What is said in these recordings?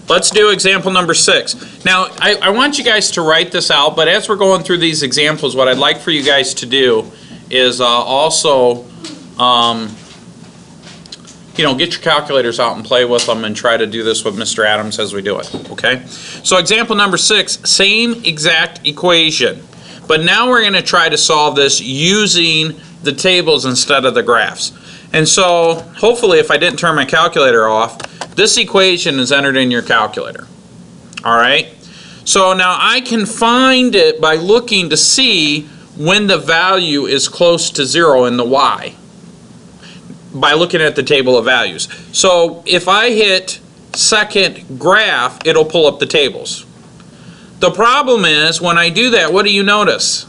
Let's do example number 6. Now, I want you guys to write this out, but as we're going through these examples, what I'd like for you guys to do is also, get your calculators out and play with them and try to do this with Mr. Adams as we do it, okay? So example number 6, same exact equation, but now we're going to try to solve this using the tables instead of the graphs. And so, hopefully, if I didn't turn my calculator off, this equation is entered in your calculator. All right? So now I can find it by looking to see when the value is close to 0 in the y, by looking at the table of values. So if I hit second graph, it'll pull up the tables. The problem is, when I do that, what do you notice?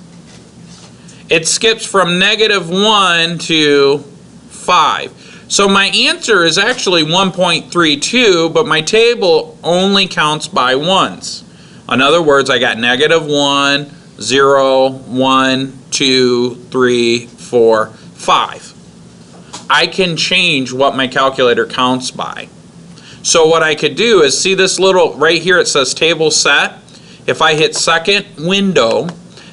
It skips from -1 to 5. So my answer is actually 1.32, but my table only counts by ones. In other words, I got -1, 0, 1, 2, 3, 4, 5. I can change what my calculator counts by. So what I could do is, see this little, right here it says table set. If I hit second window,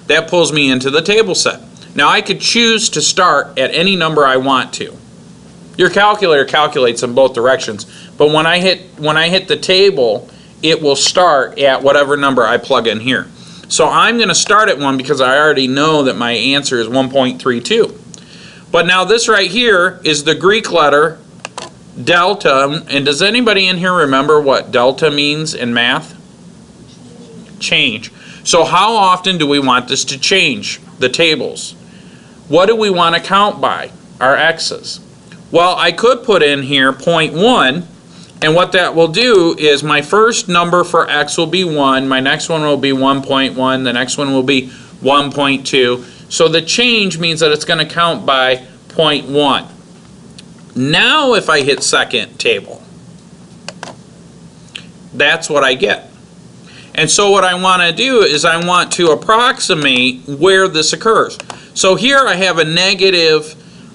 that pulls me into the table set. Now I could choose to start at any number I want to. Your calculator calculates in both directions, but when I hit the table, it will start at whatever number I plug in here. So I'm going to start at 1 because I already know that my answer is 1.32. But now this right here is the Greek letter delta, and does anybody in here remember what delta means in math? Change. So how often do we want this to change, the tables? What do we want to count by? Our x's. Well, I could put in here 0.1, and what that will do is my first number for x will be 1, my next one will be 1.1, the next one will be 1.2. So the change means that it's going to count by 0.1. Now if I hit second table, that's what I get. And so what I want to do is I want to approximate where this occurs. So here I have a negative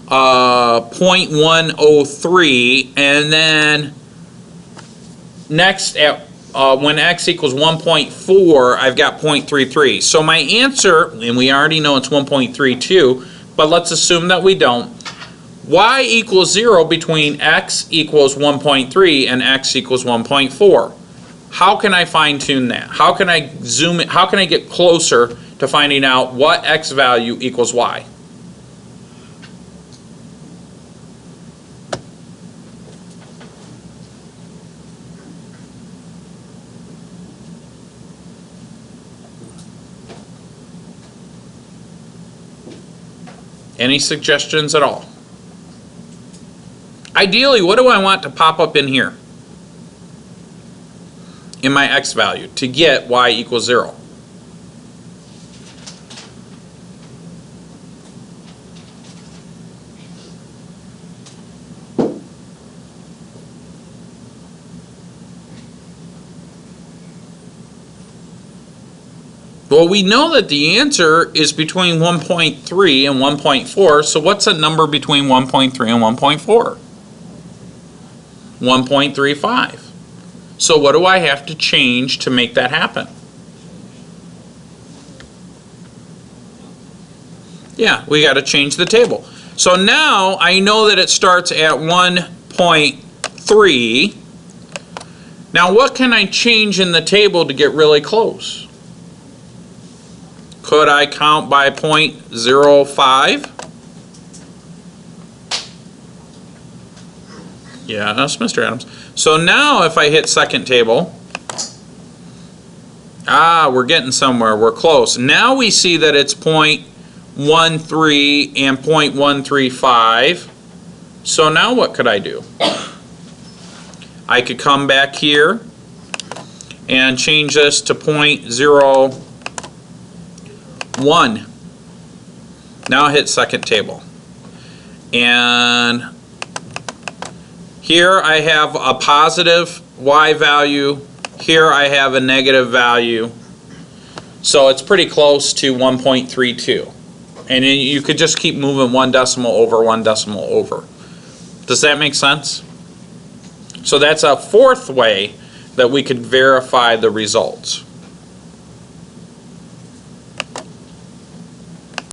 0.103, and then next at when x equals 1.4, I've got 0.33. So my answer, and we already know it's 1.32, but let's assume that we don't. Y equals 0 between x equals 1.3 and x equals 1.4. How can I fine tune that? How can I zoom it? How can I get closer to finding out what x value equals y? Any suggestions at all? Ideally, what do I want to pop up in here? In my x value to get y equals 0. Well, we know that the answer is between 1.3 and 1.4, so what's a number between 1.3 and 1.4? 1.35. So what do I have to change to make that happen? Yeah, we got to change the table. So now I know that it starts at 1.3. Now what can I change in the table to get really close? Could I count by 0.05? Yeah, that's Mr. Adams. So now if I hit second table, we're getting somewhere, we're close. Now we see that it's 0.13 and 0.135. So now what could I do? I could come back here and change this to 0.01. Now hit second table. And here I have a positive y value. Here I have a negative value. So it's pretty close to 1.32. And you could just keep moving one decimal over, one decimal over. Does that make sense? So that's a fourth way that we could verify the results.